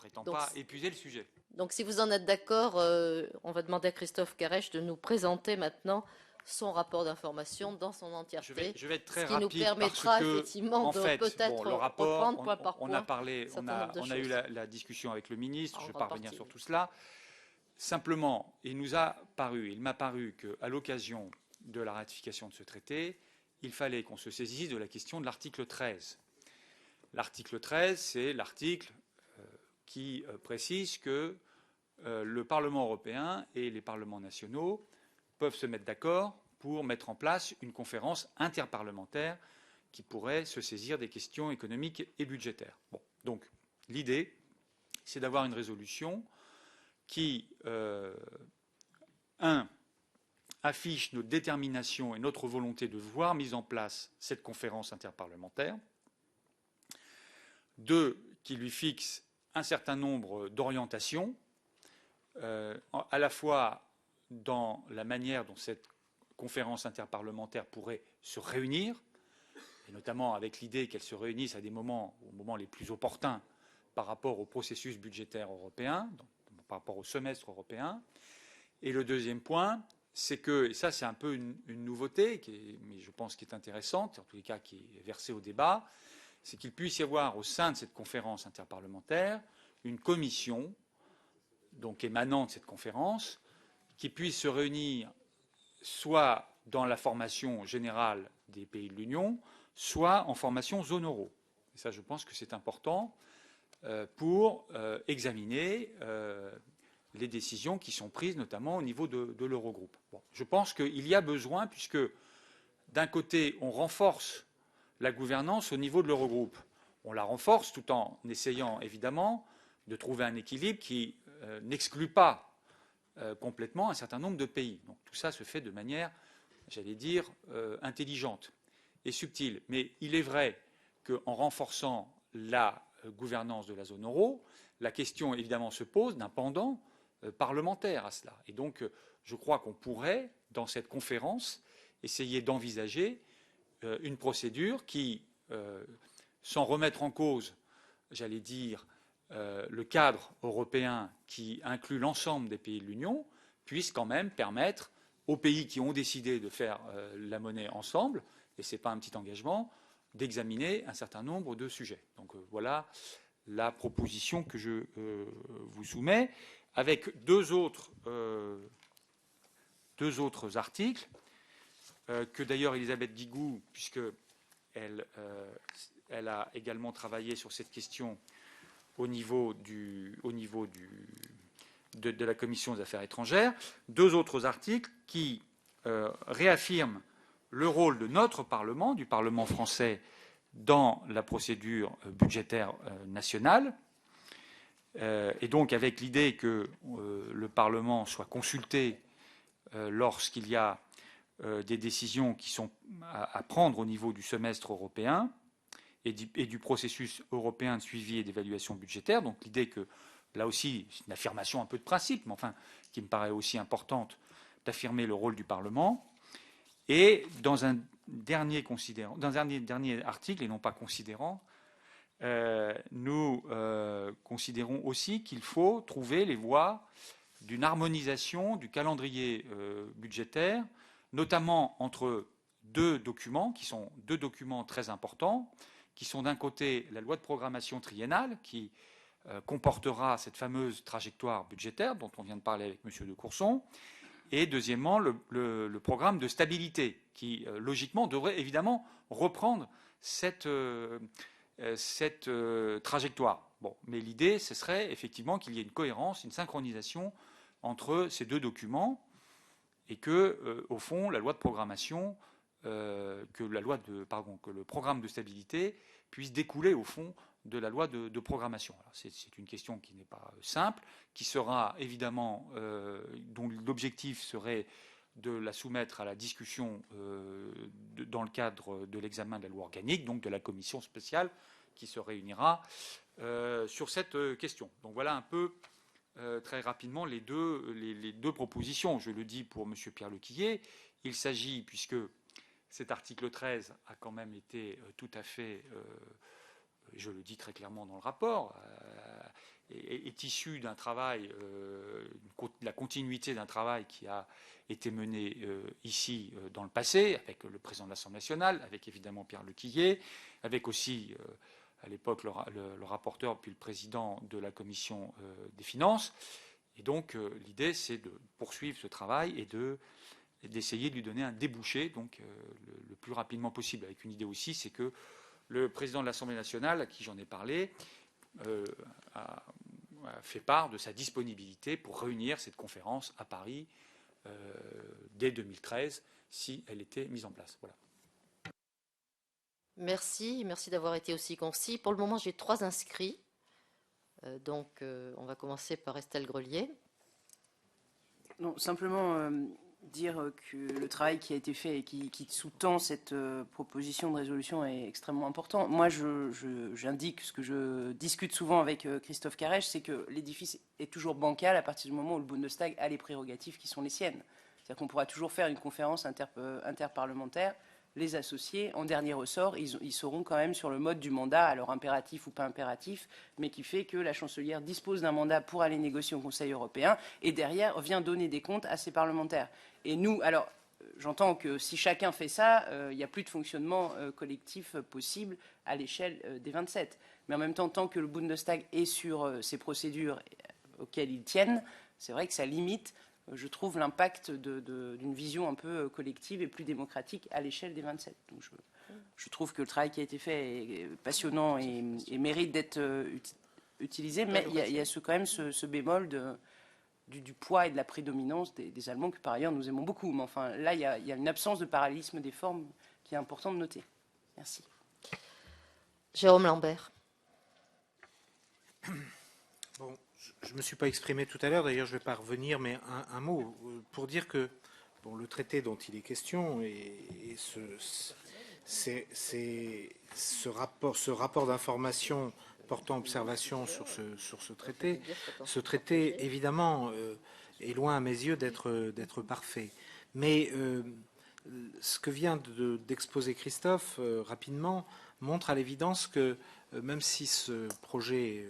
prétend Donc, pas épuiser le sujet. donc si vous en êtes d'accord, on va demander à Christophe Carèche de nous présenter maintenant son rapport d'information dans son entièreté, Je vais être ce très qui nous rapide parce permettra que, effectivement en de fait, bon, le peut-être rapport, reprendre point par on a point parlé, un certain nombre de on a eu choses la discussion avec le ministre, en je ne vais pas grande revenir partie. sur Oui. tout cela. Simplement, il m'a paru qu'à l'occasion de la ratification de ce traité, il fallait qu'on se saisisse de la question de l'article 13. L'article 13, c'est l'article qui précise que le Parlement européen et les parlements nationaux peuvent se mettre d'accord pour mettre en place une conférence interparlementaire qui pourrait se saisir des questions économiques et budgétaires. Bon, donc l'idée, c'est d'avoir une résolution qui, affiche notre détermination et notre volonté de voir mise en place cette conférence interparlementaire, 2, qui lui fixe un certain nombre d'orientations, à la fois dans la manière dont cette conférence interparlementaire pourrait se réunir, et notamment avec l'idée qu'elle se réunisse à des moments, aux moments les plus opportuns par rapport au processus budgétaire européen, donc par rapport au semestre européen. Et le deuxième point, c'est que, et ça c'est un peu une nouveauté, mais je pense qui est intéressante, en tous les cas qui est versée au débat, c'est qu'il puisse y avoir au sein de cette conférence interparlementaire une commission, donc émanant de cette conférence, qui puisse se réunir soit dans la formation générale des pays de l'Union, soit en formation zone euro. Et ça, je pense que c'est important pour examiner les décisions qui sont prises, notamment au niveau de l'Eurogroupe. Bon, je pense qu'il y a besoin, puisque d'un côté, on renforce la gouvernance au niveau de l'Eurogroupe. On la renforce tout en essayant, évidemment, de trouver un équilibre qui n'exclut pas complètement un certain nombre de pays. Donc tout ça se fait de manière, j'allais dire, intelligente et subtile. Mais il est vrai qu'en renforçant la gouvernance de la zone euro, la question évidemment se pose d'un pendant parlementaire à cela. Et donc je crois qu'on pourrait, dans cette conférence, essayer d'envisager une procédure qui, sans remettre en cause, j'allais dire, le cadre européen qui inclut l'ensemble des pays de l'Union, puisse quand même permettre aux pays qui ont décidé de faire la monnaie ensemble, et ce n'est pas un petit engagement, d'examiner un certain nombre de sujets. Donc voilà la proposition que je vous soumets, avec deux autres articles, que d'ailleurs Elisabeth Guigou, puisqu'elle a également travaillé sur cette question au niveau de la Commission des affaires étrangères, deux autres articles qui réaffirment le rôle de notre Parlement, du Parlement français, dans la procédure budgétaire nationale, et donc avec l'idée que le Parlement soit consulté lorsqu'il y a des décisions qui sont à prendre au niveau du semestre européen et du processus européen de suivi et d'évaluation budgétaire. Donc l'idée que, là aussi, c'est une affirmation un peu de principe, mais enfin, qui me paraît aussi importante, d'affirmer le rôle du Parlement. Et dans un dernier article, et non pas considérant, nous considérons aussi qu'il faut trouver les voies d'une harmonisation du calendrier budgétaire, notamment entre deux documents, qui sont deux documents très importants, qui sont d'un côté la loi de programmation triennale, qui comportera cette fameuse trajectoire budgétaire dont on vient de parler avec M. de Courson, et deuxièmement le programme de stabilité, qui logiquement devrait évidemment reprendre cette trajectoire. Bon, mais l'idée, ce serait effectivement qu'il y ait une cohérence, une synchronisation entre ces deux documents, et que, au fond, la loi de programmation, que le programme de stabilité puisse découler, au fond, de la loi de programmation. C'est une question qui n'est pas simple, qui sera évidemment, dont l'objectif serait de la soumettre à la discussion dans le cadre de l'examen de la loi organique, donc de la commission spéciale qui se réunira sur cette question. Donc voilà un peu très rapidement les deux propositions. Je le dis pour M. Pierre Lequillier, il s'agit, puisque cet article 13 a quand même été tout à fait, je le dis très clairement dans le rapport, est issue d'un travail, la continuité d'un travail qui a été mené ici dans le passé, avec le président de l'Assemblée nationale, avec évidemment Pierre Lequillier, avec aussi à l'époque le rapporteur puis le président de la commission des finances. Et donc l'idée c'est de poursuivre ce travail et d'essayer de lui donner un débouché donc le plus rapidement possible, avec une idée aussi, c'est que le président de l'Assemblée nationale, à qui j'en ai parlé, a fait part de sa disponibilité pour réunir cette conférence à Paris dès 2013, si elle était mise en place. Voilà. Merci d'avoir été aussi concis. Pour le moment, j'ai 3 inscrits. On va commencer par Estelle Grelier. Non, simplement dire que le travail qui a été fait et qui sous-tend cette proposition de résolution est extrêmement important. Moi, j'indique ce que je discute souvent avec Christophe Caresche, c'est que l'édifice est toujours bancal à partir du moment où le Bundestag a les prérogatives qui sont les siennes. C'est-à-dire qu'on pourra toujours faire une conférence interparlementaire, les associés, en dernier ressort, ils seront quand même sur le mode du mandat, alors impératif ou pas impératif, mais qui fait que la chancelière dispose d'un mandat pour aller négocier au Conseil européen et derrière vient donner des comptes à ses parlementaires. Et nous, alors, j'entends que si chacun fait ça, il n'y a plus de fonctionnement collectif possible à l'échelle des 27. Mais en même temps, tant que le Bundestag est sur ces procédures auxquelles ils tiennent, c'est vrai que ça limite, je trouve, l'impact d'une vision un peu collective et plus démocratique à l'échelle des 27. Donc je trouve que le travail qui a été fait est passionnant et mérite d'être utilisé, mais il y a quand même ce bémol du poids et de la prédominance des Allemands que par ailleurs nous aimons beaucoup. Mais enfin, là, il y a une absence de parallélisme des formes qui est important de noter. Merci. Jérôme Lambert. Bon, je ne me suis pas exprimé tout à l'heure, d'ailleurs je ne vais pas revenir, mais un mot pour dire que bon, le traité dont il est question et ce rapport d'information portant observation sur ce traité, évidemment, est loin à mes yeux d'être parfait. Mais ce que vient d'exposer Christophe rapidement montre à l'évidence que même si ce projet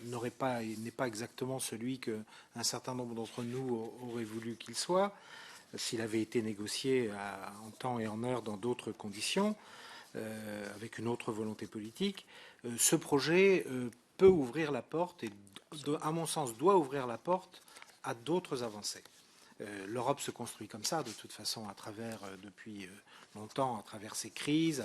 n'est pas exactement celui qu'un certain nombre d'entre nous auraient voulu qu'il soit, s'il avait été négocié en temps et en heure dans d'autres conditions, avec une autre volonté politique, ce projet peut ouvrir la porte et, à mon sens, doit ouvrir la porte à d'autres avancées. L'Europe se construit comme ça, de toute façon, à travers, depuis longtemps, à travers ces crises,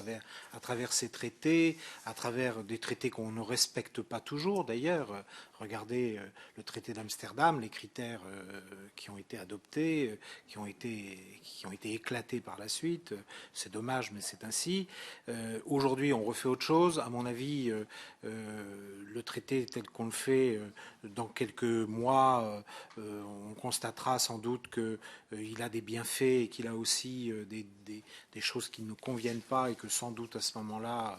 à travers ces traités, à travers des traités qu'on ne respecte pas toujours. D'ailleurs, regardez le traité d'Amsterdam, les critères qui ont été adoptés, qui ont été éclatés par la suite. C'est dommage, mais c'est ainsi. Aujourd'hui, on refait autre chose. À mon avis, le traité tel qu'on le fait, dans quelques mois, on constatera sans doute qu'il a des bienfaits et qu'il a aussi des choses qui ne nous conviennent pas et que sans doute à ce moment-là,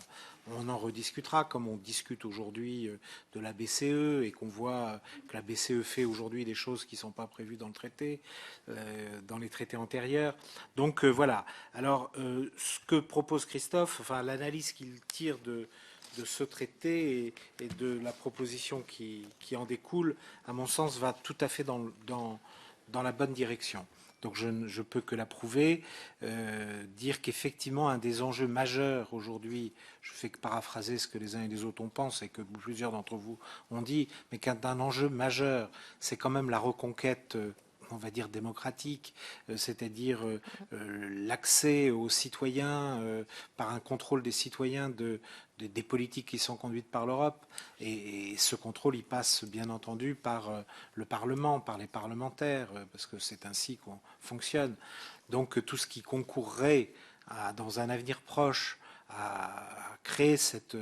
on en rediscutera, comme on discute aujourd'hui de la BCE et qu'on voit que la BCE fait aujourd'hui des choses qui ne sont pas prévues dans le traité, dans les traités antérieurs. Donc voilà. Alors, ce que propose Christophe, enfin l'analyse qu'il tire de ce traité et de la proposition qui en découle, à mon sens, va tout à fait dans la bonne direction. Donc je ne peux que l'approuver, dire qu'effectivement un des enjeux majeurs aujourd'hui, je fais que paraphraser ce que les uns et les autres on pense et que plusieurs d'entre vous ont dit, mais qu'un enjeu majeur, c'est quand même la reconquête, on va dire démocratique, c'est-à-dire l'accès aux citoyens par un contrôle des citoyens des politiques qui sont conduites par l'Europe. Et ce contrôle, il passe bien entendu par le Parlement, par les parlementaires, parce que c'est ainsi qu'on fonctionne. Donc tout ce qui concourrait dans un avenir proche à créer cette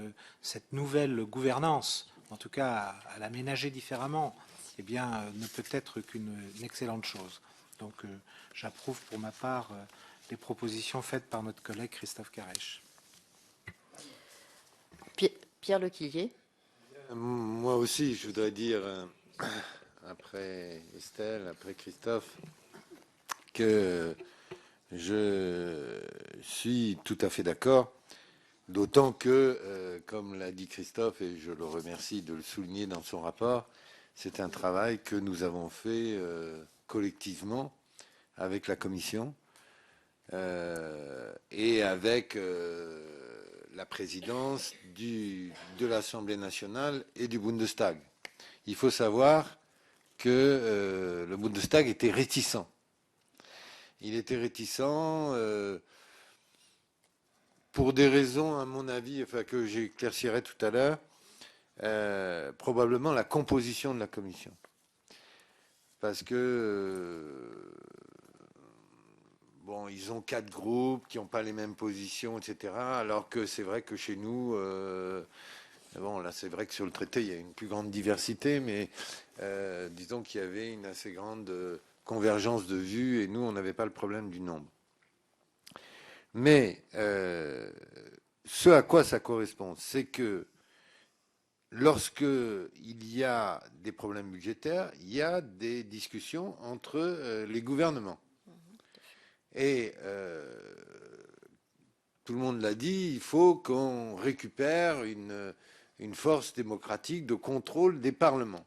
nouvelle gouvernance, en tout cas à l'aménager différemment, eh bien, ne peut être qu'une excellente chose. Donc j'approuve pour ma part les propositions faites par notre collègue Christophe Caresche. Pierre Lequillier. Moi aussi, je voudrais dire, après Estelle, après Christophe, que je suis tout à fait d'accord D'autant que, comme l'a dit Christophe, et je le remercie de le souligner dans son rapport, c'est un travail que nous avons fait collectivement avec la Commission et avec la présidence de l'Assemblée nationale et du Bundestag. Il faut savoir que le Bundestag était réticent. Il était réticent pour des raisons, à mon avis, enfin, que j'éclaircirai tout à l'heure, probablement la composition de la Commission. Parce que, bon, ils ont 4 groupes qui n'ont pas les mêmes positions, etc. Alors que c'est vrai que chez nous, bon, là, c'est vrai que sur le traité, il y a une plus grande diversité, mais disons qu'il y avait une assez grande convergence de vues, et nous, on n'avait pas le problème du nombre. Mais ce à quoi ça correspond, c'est que lorsque il y a des problèmes budgétaires, il y a des discussions entre les gouvernements. Et tout le monde l'a dit, il faut qu'on récupère une force démocratique de contrôle des parlements.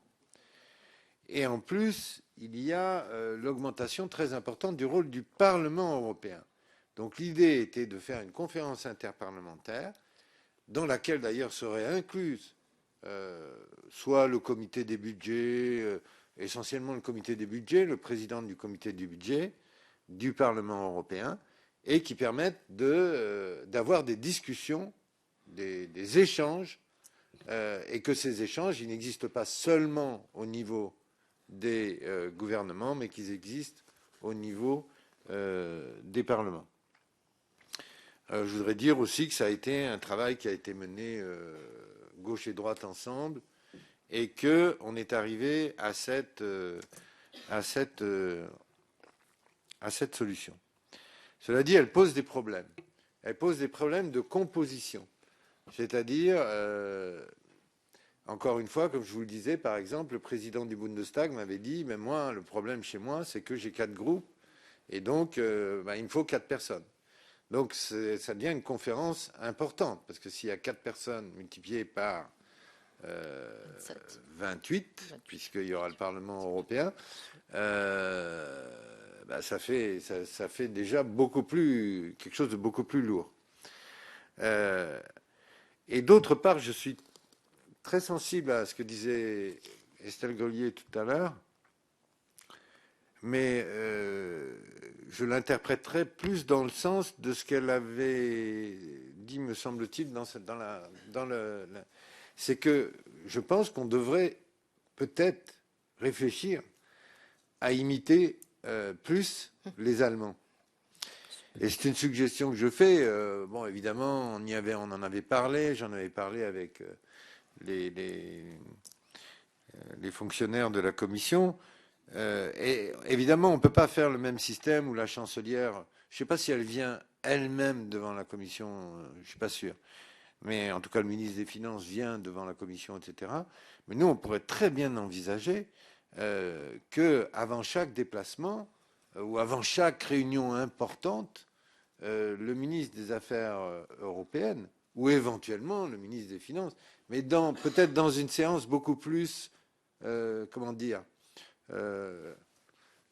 Et en plus, il y a l'augmentation très importante du rôle du Parlement européen. Donc l'idée était de faire une conférence interparlementaire dans laquelle d'ailleurs serait incluse soit le comité des budgets, essentiellement le comité des budgets, le président du comité du budget du Parlement européen, et qui permettent d'avoir des discussions, des échanges, et que ces échanges, ils n'existent pas seulement au niveau des gouvernements, mais qu'ils existent au niveau des parlements. Je voudrais dire aussi que ça a été un travail qui a été mené gauche et droite ensemble, et qu'on est arrivé à cette solution. Cela dit, elle pose des problèmes. Elle pose des problèmes de composition. C'est-à-dire, encore une fois, comme je vous le disais, par exemple, le président du Bundestag m'avait dit, mais moi, le problème chez moi, c'est que j'ai 4 groupes, et donc, il me faut 4 personnes. Donc, ça devient une conférence importante, parce que s'il y a 4 personnes multipliées par 28, puisqu'il y aura le Parlement européen, ça fait déjà quelque chose de beaucoup plus lourd. Et d'autre part, je suis très sensible à ce que disait Estelle Grelier tout à l'heure, mais je l'interpréterai plus dans le sens de ce qu'elle avait dit, me semble-t-il, c'est que je pense qu'on devrait peut-être réfléchir à imiter plus les Allemands. Et c'est une suggestion que je fais. Bon, évidemment, on en avait parlé. J'en avais parlé avec les fonctionnaires de la Commission. Et évidemment, on ne peut pas faire le même système où la chancelière, je ne sais pas si elle vient elle-même devant la Commission, je ne suis pas sûr. Mais en tout cas, le ministre des Finances vient devant la Commission, etc. Mais nous, on pourrait très bien envisager qu'avant chaque déplacement ou avant chaque réunion importante, le ministre des Affaires européennes ou éventuellement le ministre des Finances, mais peut-être dans une séance beaucoup plus,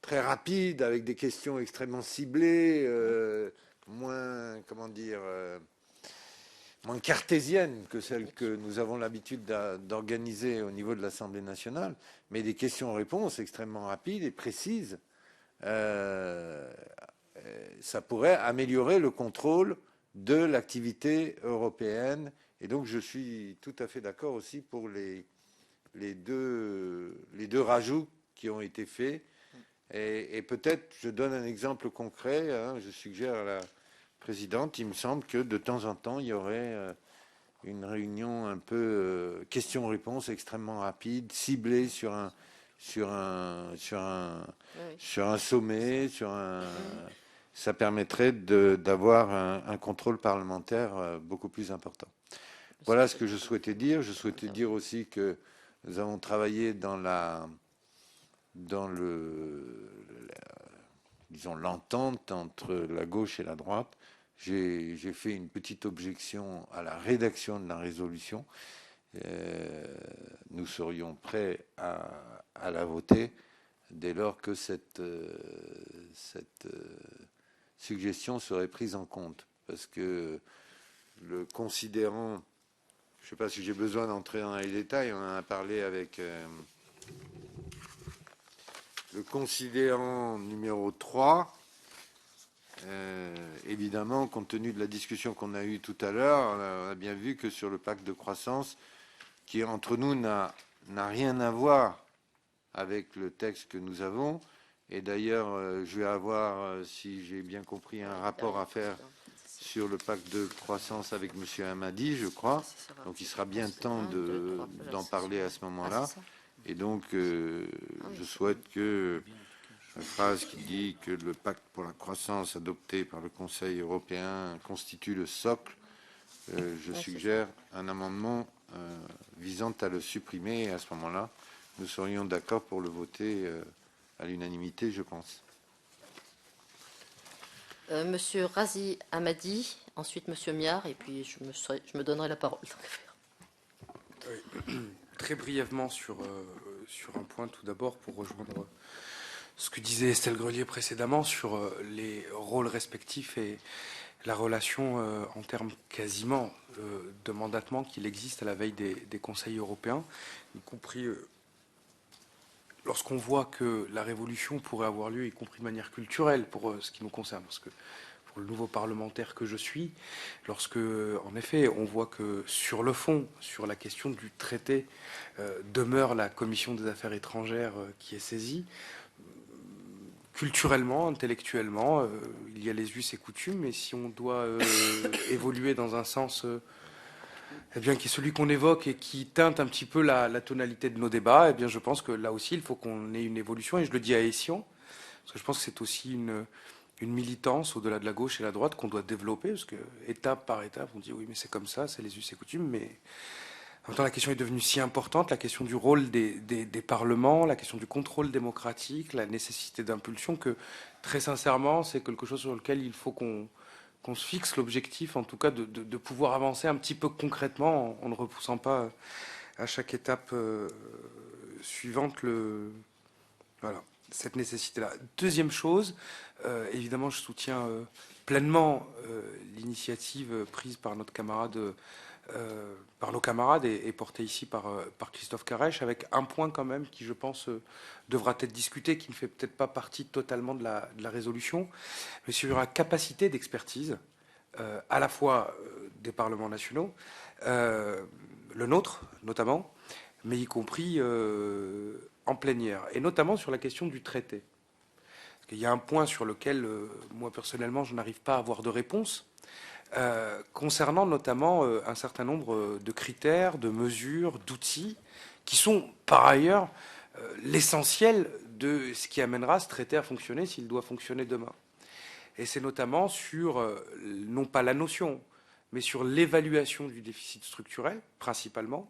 très rapide, avec des questions extrêmement ciblées, moins cartésiennes que celles que nous avons l'habitude d'organiser au niveau de l'Assemblée nationale, mais des questions-réponses extrêmement rapides et précises. Ça pourrait améliorer le contrôle de l'activité européenne. Et donc, je suis tout à fait d'accord aussi pour les deux rajouts qui ont été faits. Et peut-être, je donne un exemple concret, je suggère à la présidente, il me semble que de temps en temps, il y aurait une réunion un peu questions-réponses extrêmement rapide, ciblée sur un sommet, ça permettrait d'avoir un contrôle parlementaire beaucoup plus important. Voilà ce que je souhaitais dire. Je souhaitais dire aussi que nous avons travaillé dans l'entente entre la gauche et la droite. j'ai fait une petite objection à la rédaction de la résolution. Nous serions prêts à la voter dès lors que cette suggestion serait prise en compte. Parce que le considérant, je ne sais pas si j'ai besoin d'entrer dans les détails, on en a parlé avec le considérant numéro 3, évidemment, compte tenu de la discussion qu'on a eue tout à l'heure, on a bien vu que sur le pacte de croissance, qui entre nous n'a rien à voir avec le texte que nous avons, et d'ailleurs, je vais avoir, si j'ai bien compris, un rapport à faire sur le pacte de croissance avec M. Hamadi, je crois. Donc il sera bien temps d'en parler à ce moment-là. Et donc, je souhaite que la phrase qui dit que le pacte pour la croissance adopté par le Conseil européen constitue le socle, je suggère un amendement visant à le supprimer. Et à ce moment-là, nous serions d'accord pour le voter à l'unanimité, je pense. Monsieur Razi Hamadi, ensuite Monsieur Miard, et puis je me donnerai la parole. Oui. Très brièvement sur un point, tout d'abord, pour rejoindre ce que disait Estelle Grelier précédemment sur les rôles respectifs et la relation en termes quasiment de mandatement qu'il existe à la veille des conseils européens, y compris lorsqu'on voit que la révolution pourrait avoir lieu, y compris de manière culturelle, pour ce qui nous concerne, parce que pour le nouveau parlementaire que je suis, lorsque, en effet, on voit que sur le fond, sur la question du traité, demeure la commission des affaires étrangères qui est saisie, culturellement, intellectuellement, il y a les us et coutumes, et si on doit évoluer dans un sens eh bien, qui est celui qu'on évoque et qui teinte un petit peu la tonalité de nos débats, eh bien, je pense que là aussi, il faut qu'on ait une évolution, et je le dis à Essian, parce que je pense que c'est aussi une militance au-delà de la gauche et la droite qu'on doit développer, parce que étape par étape, on dit oui, mais c'est comme ça, c'est les us et coutumes, mais en même temps, la question est devenue si importante, la question du rôle des parlements, la question du contrôle démocratique, la nécessité d'impulsion, que très sincèrement, c'est quelque chose sur lequel il faut qu'on se fixe l'objectif, en tout cas, de pouvoir avancer un petit peu concrètement, en ne repoussant pas à chaque étape suivante voilà, cette nécessité-là. Deuxième chose, évidemment, je soutiens pleinement l'initiative prise par notre camarade, par nos camarades et portée ici par Christophe Caresche, avec un point quand même qui, je pense, devra être discuté, qui ne fait peut-être pas partie totalement de la résolution, mais sur la capacité d'expertise, à la fois des parlements nationaux, le nôtre notamment, mais y compris en plénière, et notamment sur la question du traité. Parce qu'il y a un point sur lequel, moi personnellement, je n'arrive pas à avoir de réponse, concernant notamment un certain nombre de critères, de mesures, d'outils, qui sont par ailleurs l'essentiel de ce qui amènera ce traité à fonctionner s'il doit fonctionner demain. Et c'est notamment sur, non pas la notion, mais sur l'évaluation du déficit structurel, principalement,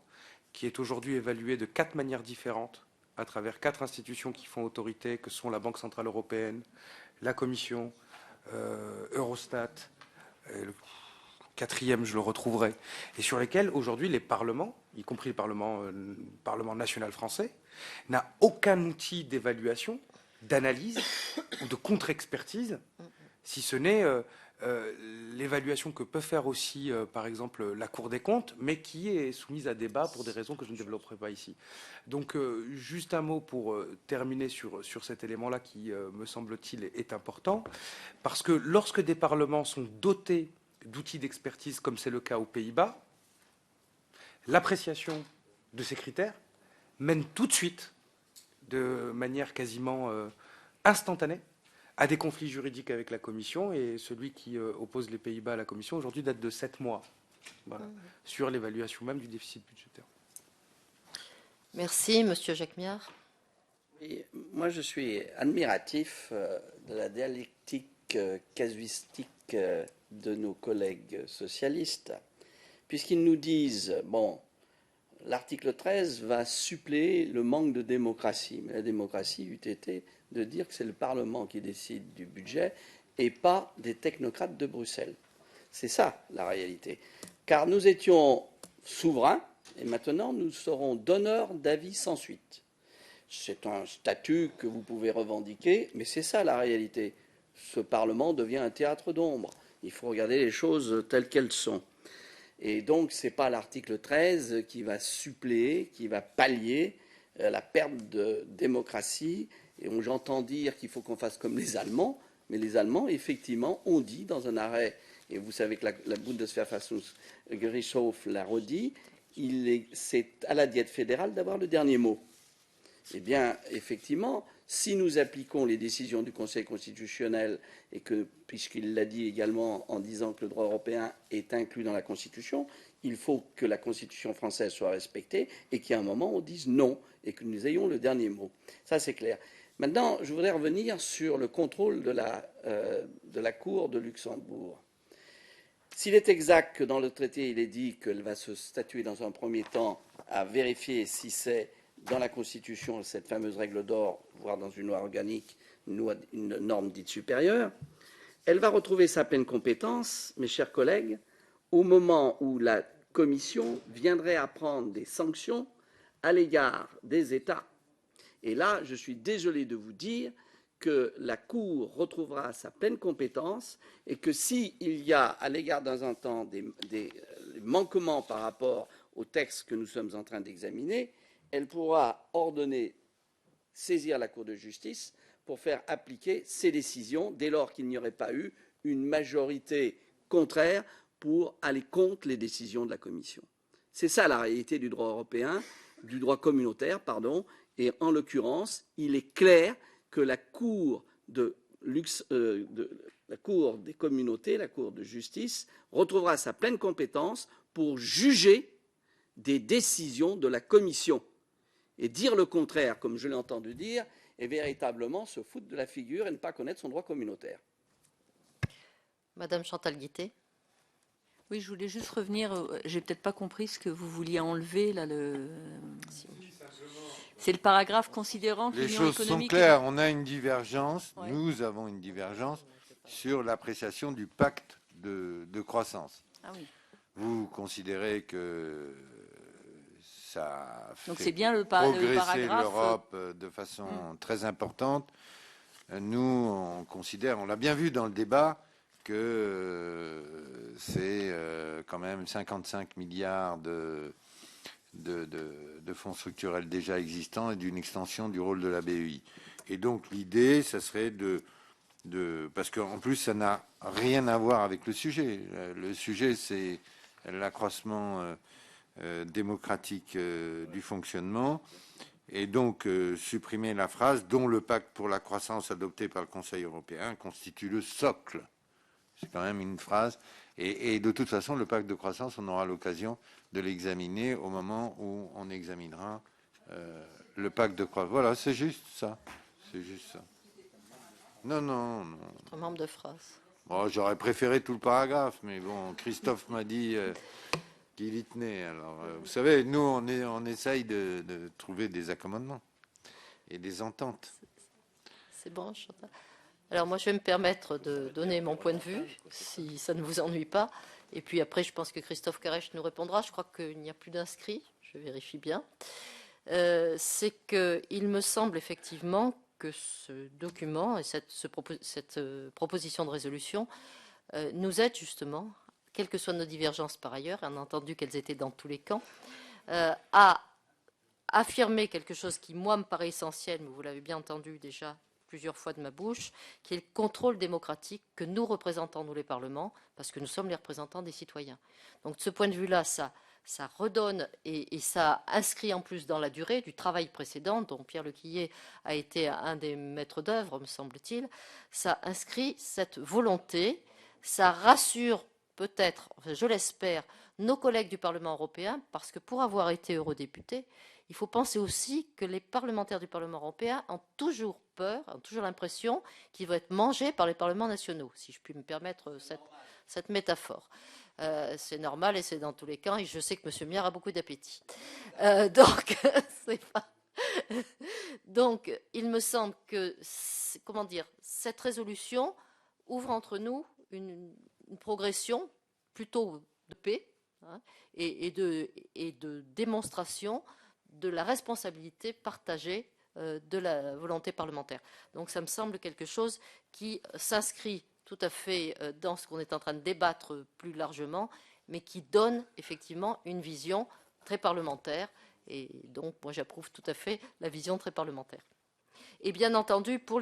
qui est aujourd'hui évalué de 4 manières différentes, à travers 4 institutions qui font autorité, que sont la Banque Centrale Européenne, la Commission, Eurostat, le quatrième, je le retrouverai, et sur lesquels aujourd'hui les parlements, y compris le Parlement national français, n'a aucun outil d'évaluation, d'analyse ou de contre-expertise, si ce n'est l'évaluation que peut faire aussi, par exemple, la Cour des comptes, mais qui est soumise à débat pour des raisons que je ne développerai pas ici. Donc, juste un mot pour terminer sur cet élément-là qui, me semble-t-il, est important, parce que lorsque des parlements sont dotés d'outils d'expertise, comme c'est le cas aux Pays-Bas, l'appréciation de ces critères mène tout de suite, de manière quasiment instantanée, à des conflits juridiques avec la Commission, et celui qui oppose les Pays-Bas à la Commission aujourd'hui date de 7 mois, voilà, sur l'évaluation même du déficit budgétaire. Merci, Monsieur Jacques Miard. Et moi, je suis admiratif de la dialectique casuistique de nos collègues socialistes, puisqu'ils nous disent, bon, l'article 13 va suppléer le manque de démocratie, mais la démocratie eût été de dire que c'est le Parlement qui décide du budget et pas des technocrates de Bruxelles. C'est ça la réalité. Car nous étions souverains et maintenant nous serons donneurs d'avis sans suite. C'est un statut que vous pouvez revendiquer, mais c'est ça la réalité. Ce Parlement devient un théâtre d'ombre. Il faut regarder les choses telles qu'elles sont. Et donc, ce n'est pas l'article 13 qui va suppléer, qui va pallier la perte de démocratie. Et j'entends dire qu'il faut qu'on fasse comme les Allemands, mais les Allemands, effectivement, ont dit dans un arrêt, et vous savez que la Bundesverfassungsgerichtshof l'a redit, c'est à la diète fédérale d'avoir le dernier mot. Eh bien, effectivement, si nous appliquons les décisions du Conseil constitutionnel, et que, puisqu'il l'a dit également en disant que le droit européen est inclus dans la Constitution, il faut que la Constitution française soit respectée et qu'à un moment on dise non et que nous ayons le dernier mot. Ça, c'est clair. Maintenant, je voudrais revenir sur le contrôle de la Cour de Luxembourg. S'il est exact que dans le traité, il est dit qu'elle va se statuer dans un premier temps à vérifier si c'est dans la Constitution, cette fameuse règle d'or, voire dans une loi organique, une norme dite supérieure, elle va retrouver sa pleine compétence, mes chers collègues, au moment où la Commission viendrait à prendre des sanctions à l'égard des États. Et là, je suis désolé de vous dire que la Cour retrouvera sa pleine compétence et que s'il y a à l'égard d'un temps des manquements par rapport au texte que nous sommes en train d'examiner, elle pourra ordonner, saisir la Cour de justice pour faire appliquer ses décisions dès lors qu'il n'y aurait pas eu une majorité contraire pour aller contre les décisions de la Commission. C'est ça la réalité du droit européen, du droit communautaire, pardon, et en l'occurrence, il est clair que la Cour des communautés, la Cour de justice, retrouvera sa pleine compétence pour juger des décisions de la Commission. Et dire le contraire, comme je l'ai entendu dire, est véritablement se foutre de la figure et ne pas connaître son droit communautaire. Madame Chantal Guittet. Oui, je voulais juste revenir. J'ai peut-être pas compris ce que vous vouliez enlever là. C'est le paragraphe considérant que les l'Union choses sont économique. claires. On a une divergence. Ouais. Nous avons une divergence sur l'appréciation du pacte de croissance. Ah oui. Vous considérez que ça Donc fait c'est bien le progresser paragraphe. l'Europe de façon très importante. Nous, on considère, on l'a bien vu dans le débat, que c'est quand même 55 milliards de fonds structurels déjà existants et d'une extension du rôle de la BEI. Et donc l'idée, ça serait parce qu'en plus, ça n'a rien à voir avec le sujet. Le sujet, c'est l'accroissement démocratique du fonctionnement. Et donc, supprimer la phrase « dont le pacte pour la croissance adopté par le Conseil européen constitue le socle ». C'est quand même une phrase. Et de toute façon, le pacte de croissance, on aura l'occasion de l'examiner au moment où on examinera le pacte de croissance. Voilà, c'est juste ça. C'est juste ça. Non. Un membre de phrase. Bon, j'aurais préféré tout le paragraphe, mais bon, Christophe m'a dit qu'il y tenait. Alors, vous savez, nous, on essaye de trouver des accommodements et des ententes. C'est bon, Chantal. Alors moi, je vais me permettre de donner mon point de vue, si ça ne vous ennuie pas. Et puis après, je pense que Christophe Carèche nous répondra. Je crois qu'il n'y a plus d'inscrits. Je vérifie bien. C'est qu'il me semble effectivement que ce document et cette proposition de résolution nous aide justement, quelles que soient nos divergences par ailleurs, on a entendu qu'elles étaient dans tous les camps, à affirmer quelque chose qui, moi, me paraît essentiel, mais vous l'avez bien entendu déjà plusieurs fois de ma bouche, qui est le contrôle démocratique que nous représentons, nous les parlements, parce que nous sommes les représentants des citoyens. Donc de ce point de vue-là, ça redonne et ça inscrit en plus dans la durée du travail précédent, dont Pierre Lequillier a été un des maîtres d'œuvre, me semble-t-il. Ça inscrit cette volonté, ça rassure peut-être, enfin, je l'espère, nos collègues du Parlement européen, parce que pour avoir été eurodéputé, il faut penser aussi que les parlementaires du Parlement européen ont toujours peur, ont toujours l'impression qu'ils vont être mangés par les parlements nationaux, si je puis me permettre cette métaphore. C'est normal et c'est dans tous les camps, et je sais que M. Miard a beaucoup d'appétit. Donc, c'est pas... Donc, il me semble que, cette résolution ouvre entre nous une progression plutôt de paix, hein, et de démonstration de la responsabilité partagée de la volonté parlementaire. Donc ça me semble quelque chose qui s'inscrit tout à fait dans ce qu'on est en train de débattre plus largement, mais qui donne effectivement une vision très parlementaire. Et donc moi j'approuve tout à fait la vision très parlementaire. Et bien entendu, pour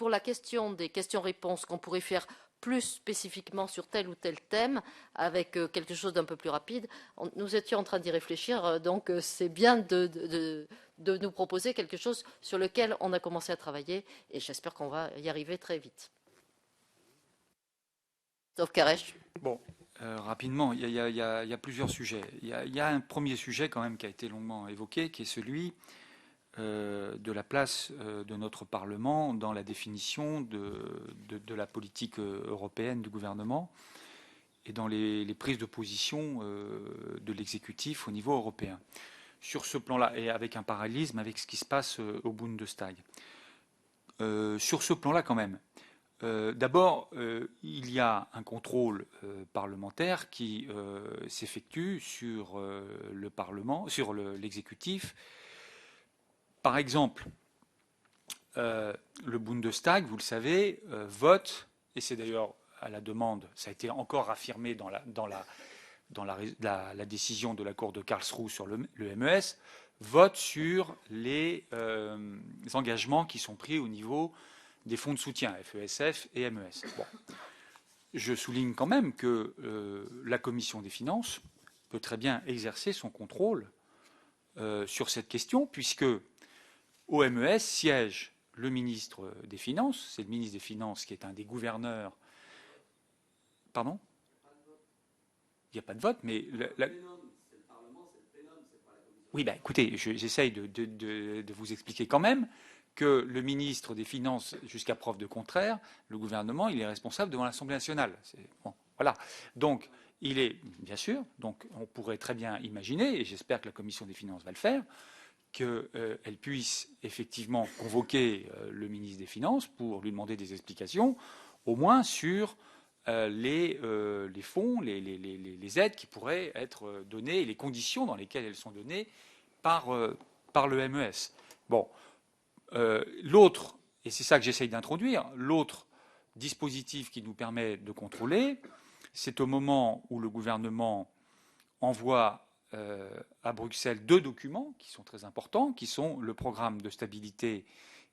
la question des questions-réponses qu'on pourrait faire plus spécifiquement sur tel ou tel thème, avec quelque chose d'un peu plus rapide, nous étions en train d'y réfléchir, donc c'est bien de nous proposer quelque chose sur lequel on a commencé à travailler, et j'espère qu'on va y arriver très vite. Sauf Carèche. Bon, rapidement, il y a plusieurs sujets. Il y a un premier sujet quand même qui a été longuement évoqué, qui est celui de la place de notre Parlement dans la définition de la politique européenne du gouvernement et dans les prises de position de l'exécutif au niveau européen. Sur ce plan-là, et avec un parallélisme avec ce qui se passe au Bundestag. Sur ce plan-là, quand même, d'abord, il y a un contrôle parlementaire qui s'effectue sur le Parlement, sur l'exécutif. Par exemple, le Bundestag, vous le savez, vote, et c'est d'ailleurs à la demande, ça a été encore affirmé dans la décision de la Cour de Karlsruhe sur le MES, vote sur les engagements qui sont pris au niveau des fonds de soutien, FESF et MES. Bon. Je souligne quand même que la Commission des finances peut très bien exercer son contrôle sur cette question, puisque au MES siège le ministre des Finances, c'est le ministre des Finances qui est un des gouverneurs. Pardon ? Il n'y a pas de vote, mais... Oui, ben écoutez, j'essaye de vous expliquer quand même que le ministre des Finances, jusqu'à preuve de contraire, le gouvernement, il est responsable devant l'Assemblée nationale. Bon, voilà. Donc, il est, bien sûr, donc on pourrait très bien imaginer, et j'espère que la Commission des Finances va le faire, qu'elle puisse effectivement convoquer le ministre des Finances pour lui demander des explications, au moins sur les fonds, les aides qui pourraient être données et les conditions dans lesquelles elles sont données par le MES. Bon, l'autre, et c'est ça que j'essaye d'introduire, l'autre dispositif qui nous permet de contrôler, c'est au moment où le gouvernement envoie à Bruxelles 2 documents qui sont très importants, qui sont le programme de stabilité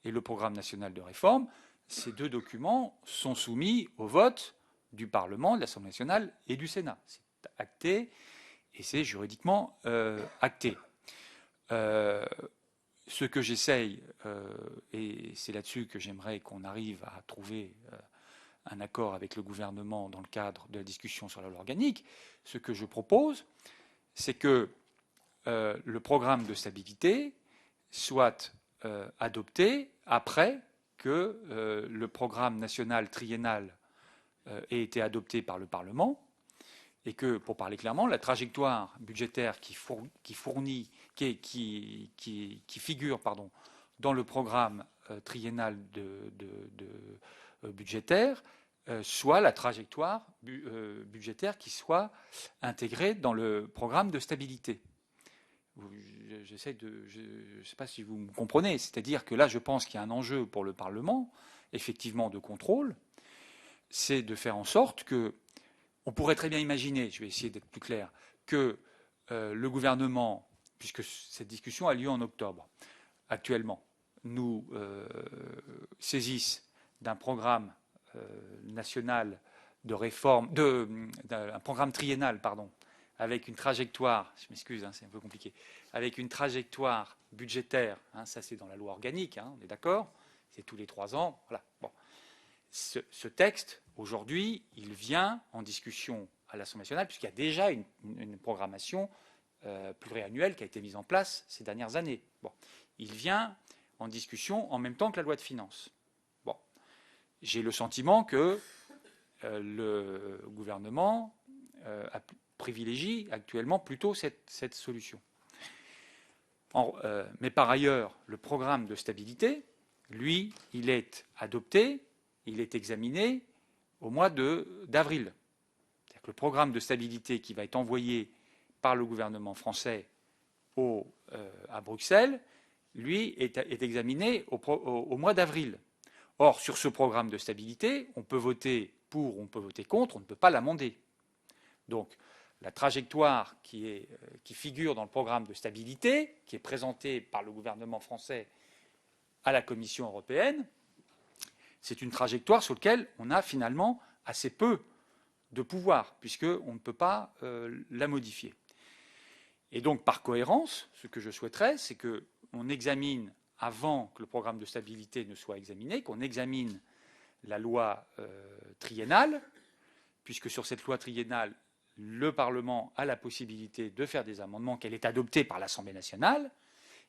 et le programme national de réforme. Ces 2 documents sont soumis au vote du Parlement, de l'Assemblée nationale et du Sénat. C'est acté et c'est juridiquement acté. Ce que j'essaye, et c'est là-dessus que j'aimerais qu'on arrive à trouver un accord avec le gouvernement dans le cadre de la discussion sur la loi organique, ce que je propose, c'est que le programme de stabilité soit adopté après que le programme national triennal ait été adopté par le Parlement et que, pour parler clairement, la trajectoire budgétaire qui figure dans le programme triennal budgétaire soit la trajectoire budgétaire qui soit intégrée dans le programme de stabilité. Je ne sais pas si vous me comprenez, c'est-à-dire que là, je pense qu'il y a un enjeu pour le Parlement, effectivement, de contrôle, c'est de faire en sorte que, on pourrait très bien imaginer, je vais essayer d'être plus clair, que le gouvernement, puisque cette discussion a lieu en octobre, actuellement, nous saisisse d'un programme national de réforme, d'un programme triennal, pardon, avec une trajectoire, je m'excuse, c'est un peu compliqué, avec une trajectoire budgétaire, ça c'est dans la loi organique, on est d'accord, c'est tous les 3 ans, voilà. Bon. Ce texte, aujourd'hui, il vient en discussion à l'Assemblée nationale, puisqu'il y a déjà une programmation pluriannuelle qui a été mise en place ces dernières années. Bon. Il vient en discussion en même temps que la loi de finances. Bon. J'ai le sentiment que le gouvernement privilégie actuellement plutôt cette solution. Mais par ailleurs, le programme de stabilité, lui, il est adopté, il est examiné au mois d'avril. le programme de stabilité qui va être envoyé par le gouvernement français à Bruxelles, lui, est examiné au mois d'avril. Or, sur ce programme de stabilité, on peut voter pour, on peut voter contre, on ne peut pas l'amender. Donc, la trajectoire qui figure dans le programme de stabilité, qui est présenté par le gouvernement français à la Commission européenne, c'est une trajectoire sur laquelle on a finalement assez peu de pouvoir, puisqu'on ne peut pas la modifier. Et donc, par cohérence, ce que je souhaiterais, c'est qu'on examine, avant que le programme de stabilité ne soit examiné, qu'on examine la loi triennale, puisque sur cette loi triennale, le Parlement a la possibilité de faire des amendements, qu'elle est adoptée par l'Assemblée nationale,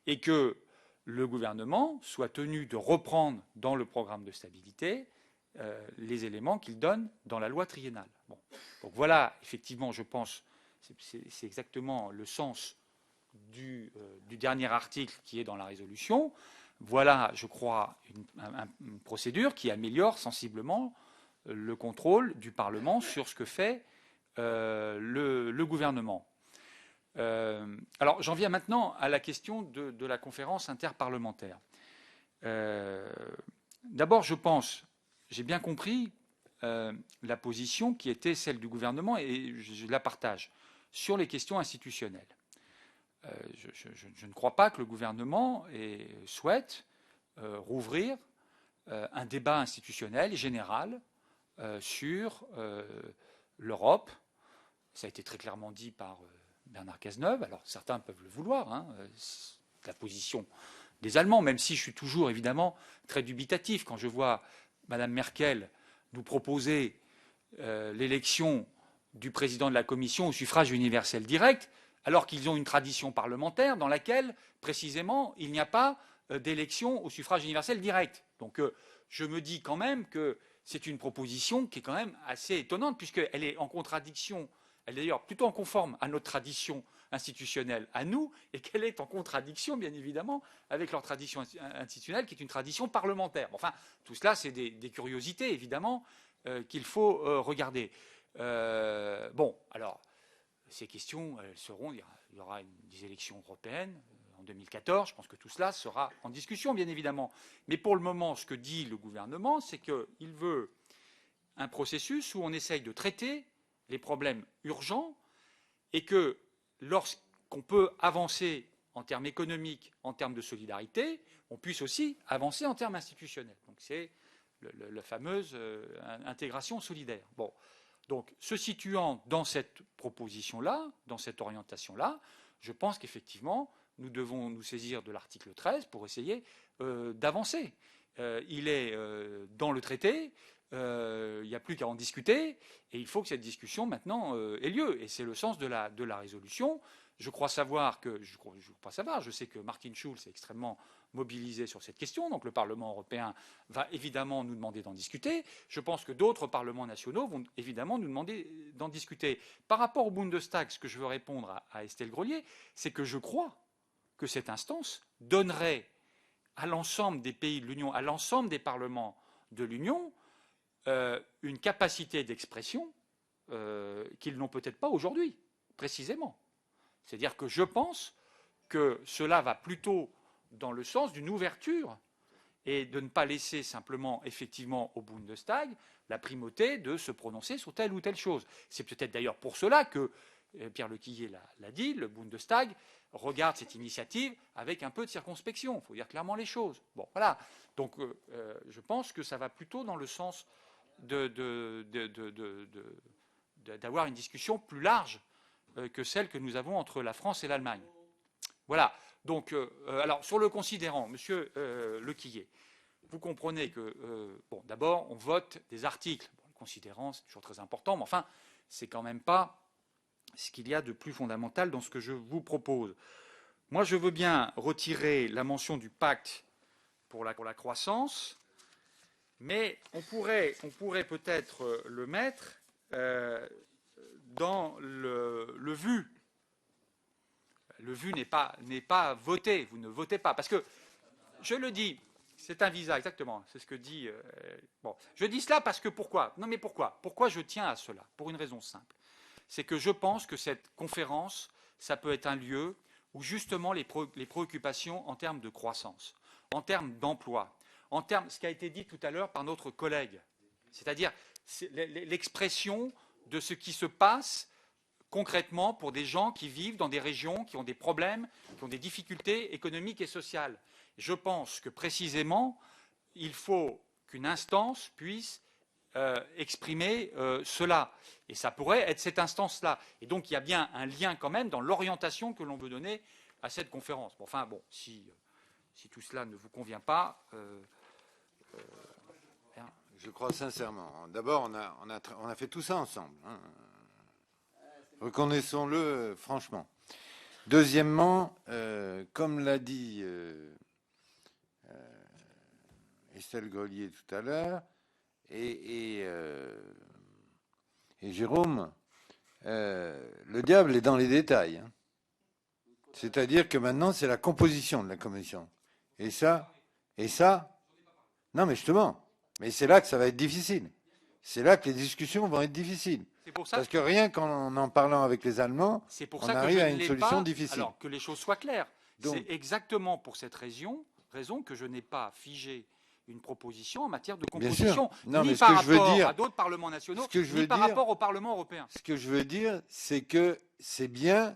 et que le gouvernement soit tenu de reprendre dans le programme de stabilité les éléments qu'il donne dans la loi triennale. Bon. Donc voilà, effectivement, je pense, c'est exactement le sens du dernier article qui est dans la résolution. Voilà, je crois, une procédure qui améliore sensiblement le contrôle du Parlement sur ce que fait le gouvernement. Alors, j'en viens maintenant à la question de la conférence interparlementaire. D'abord, je pense, j'ai bien compris la position qui était celle du gouvernement, et je la partage, sur les questions institutionnelles. Je ne crois pas que le gouvernement souhaite rouvrir un débat institutionnel général sur l'Europe. Ça a été très clairement dit par Bernard Cazeneuve. Alors certains peuvent le vouloir, hein, la position des Allemands, même si je suis toujours évidemment très dubitatif quand je vois Mme Merkel nous proposer l'élection du président de la Commission au suffrage universel direct, alors qu'ils ont une tradition parlementaire dans laquelle, précisément, il n'y a pas d'élection au suffrage universel direct. Donc je me dis quand même que c'est une proposition qui est quand même assez étonnante, puisqu'elle est en contradiction, elle est d'ailleurs plutôt en conforme à notre tradition institutionnelle à nous, et qu'elle est en contradiction, bien évidemment, avec leur tradition institutionnelle, qui est une tradition parlementaire. Enfin, tout cela, c'est des curiosités, évidemment, qu'il faut regarder. Bon, alors, ces questions, elles seront, il y aura des élections européennes en 2014, je pense que tout cela sera en discussion, bien évidemment. Mais pour le moment, ce que dit le gouvernement, c'est qu'il veut un processus où on essaye de traiter les problèmes urgents et que lorsqu'on peut avancer en termes économiques, en termes de solidarité, on puisse aussi avancer en termes institutionnels. Donc c'est la fameuse intégration solidaire. Bon. Donc, se situant dans cette proposition-là, dans cette orientation-là, je pense qu'effectivement, nous devons nous saisir de l'article 13 pour essayer d'avancer. Il est dans le traité, il n'y a plus qu'à en discuter, et il faut que cette discussion maintenant ait lieu. Et c'est le sens de la résolution. Je sais que Martin Schulz est extrêmement mobilisé sur cette question, donc le Parlement européen va évidemment nous demander d'en discuter. Je pense que d'autres parlements nationaux vont évidemment nous demander d'en discuter. Par rapport au Bundestag, ce que je veux répondre à Estelle Grelier, c'est que je crois que cette instance donnerait à l'ensemble des pays de l'Union, à l'ensemble des parlements de l'Union, une capacité d'expression qu'ils n'ont peut-être pas aujourd'hui, précisément. C'est-à-dire que je pense que cela va plutôt dans le sens d'une ouverture et de ne pas laisser simplement, effectivement, au Bundestag la primauté de se prononcer sur telle ou telle chose. C'est peut-être d'ailleurs pour cela que, Pierre Lequillier l'a dit, le Bundestag regarde cette initiative avec un peu de circonspection. Il faut dire clairement les choses. Bon, voilà. Donc, je pense que ça va plutôt dans le sens d'avoir une discussion plus large que celle que nous avons entre la France et l'Allemagne. Voilà. Donc, alors, sur le considérant, Monsieur Lequillier, vous comprenez que, bon, d'abord, on vote des articles. Bon, le considérant, c'est toujours très important, mais enfin, c'est quand même pas ce qu'il y a de plus fondamental dans ce que je vous propose. Moi, je veux bien retirer la mention du pacte pour la croissance, mais on pourrait peut-être le mettre dans le vu. Le vu n'est pas voté, vous ne votez pas. Parce que, je le dis, c'est un visa, exactement, c'est ce que dit... bon, je dis cela parce que pourquoi ? Non mais pourquoi ? Pourquoi je tiens à cela ? Pour une raison simple. c'est que je pense que cette conférence, ça peut être un lieu où justement les préoccupations en termes de croissance, en termes d'emploi, en termes, ce qui a été dit tout à l'heure par notre collègue, c'est-à-dire l'expression de ce qui se passe concrètement pour des gens qui vivent dans des régions qui ont des problèmes, qui ont des difficultés économiques et sociales. Je pense que précisément, il faut qu'une instance puisse exprimer cela. Et ça pourrait être cette instance-là. Et donc il y a bien un lien quand même dans l'orientation que l'on veut donner à cette conférence. Bon, enfin bon, si tout cela ne vous convient pas... Je crois sincèrement. D'abord, on a fait tout ça ensemble. Hein. Reconnaissons-le franchement. Deuxièmement, comme l'a dit Estelle Grelier tout à l'heure et Jérôme, le diable est dans les détails. Hein. C'est-à-dire que maintenant, c'est la composition de la commission. Et ça, non mais justement, mais c'est là que ça va être difficile. C'est là que les discussions vont être difficiles. Parce que rien qu'en en parlant avec les Allemands, on arrive à une solution difficile. Alors que les choses soient claires. C'est exactement pour cette raison que je n'ai pas figé une proposition en matière de composition, ni par rapport à d'autres parlements nationaux, ni par rapport au Parlement européen. Ce que je veux dire, c'est que c'est bien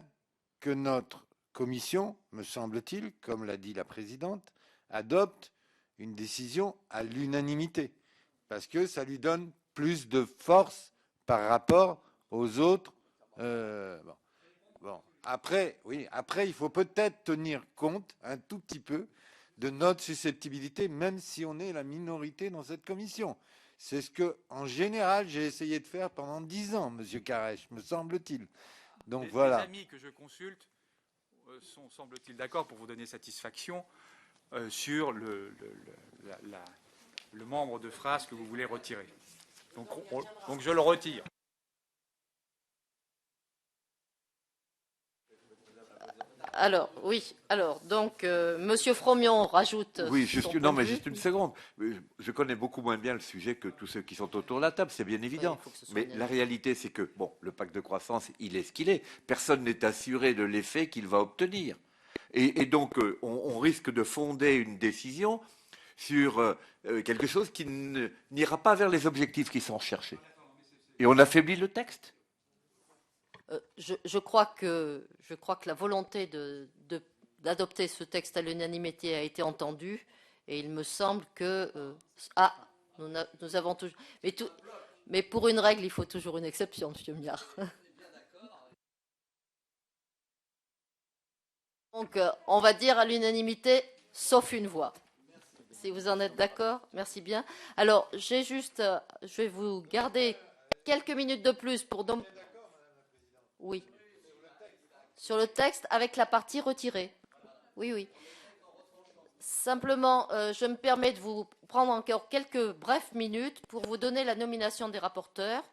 que notre commission, me semble-t-il, comme l'a dit la présidente, adopte une décision à l'unanimité, parce que ça lui donne plus de force par rapport aux autres. Bon. Après, il faut peut-être tenir compte un tout petit peu de notre susceptibilité, même si on est la minorité dans cette commission. C'est ce que, en général, j'ai essayé de faire pendant 10 ans, Monsieur Carèche, me semble-t-il. Donc voilà. Les amis que je consulte sont, semble-t-il, d'accord pour vous donner satisfaction sur le membre de phrase que vous voulez retirer. Donc je le retire. Alors, oui. Alors, donc, Monsieur Fromion rajoute. Oui, juste une seconde. Je connais beaucoup moins bien le sujet que tous ceux qui sont autour de la table, c'est bien évident. Mais la réalité, c'est que, bon, le pacte de croissance, il est ce qu'il est. Personne n'est assuré de l'effet qu'il va obtenir. Et donc, on risque de fonder une décision sur quelque chose qui n'ira pas vers les objectifs qui sont recherchés. Et on affaiblit le texte. Je crois que la volonté d'adopter ce texte à l'unanimité a été entendue et il me semble que nous avons toujours mais pour une règle il faut toujours une exception, Monsieur Miard. Donc on va dire à l'unanimité sauf une voix. Si vous en êtes d'accord, merci bien. Alors je vais vous garder quelques minutes de plus pour donc. Oui. Sur le texte avec la partie retirée. Oui. Simplement, je me permets de vous prendre encore quelques brèves minutes pour vous donner la nomination des rapporteurs.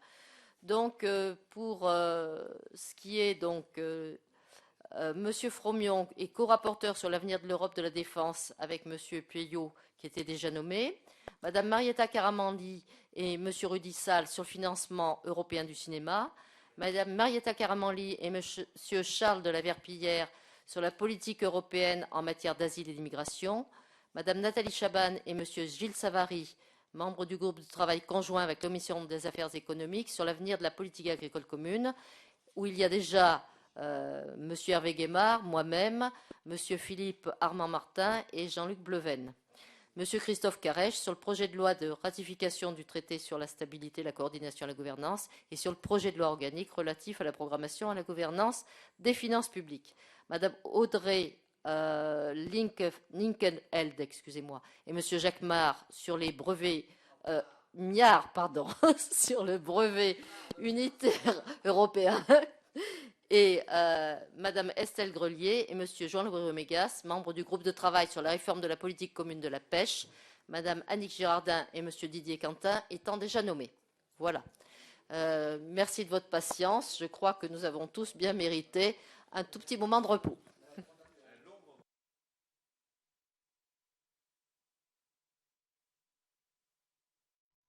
Donc, pour ce qui est donc Monsieur Fromion est co-rapporteur sur l'avenir de l'Europe de la défense avec Monsieur Pueyo qui était déjà nommé. Madame Marietta Caramanli et Monsieur Rudy Sall sur le financement européen du cinéma. Madame Marietta Caramanli et Monsieur Charles de la Verpillière sur la politique européenne en matière d'asile et d'immigration. Madame Nathalie Chaban et Monsieur Gilles Savary, membres du groupe de travail conjoint avec la Commission des affaires économiques sur l'avenir de la politique agricole commune, où il y a déjà Monsieur Hervé Guémard, moi-même, Monsieur Philippe Armand-Martin et Jean-Luc Bleven. Monsieur Christophe Carèche sur le projet de loi de ratification du traité sur la stabilité, la coordination et la gouvernance et sur le projet de loi organique relatif à la programmation et à la gouvernance des finances publiques. Madame Audrey Linkenheld, excusez-moi, et Monsieur Jacques Mar sur les brevets sur le brevet unitaire européen. Et Madame Estelle Grelier et Monsieur Jean-Louis Mégas, membres du groupe de travail sur la réforme de la politique commune de la pêche, Madame Annick Girardin et Monsieur Didier Quentin étant déjà nommés. Voilà. Merci de votre patience. Je crois que nous avons tous bien mérité un tout petit moment de repos.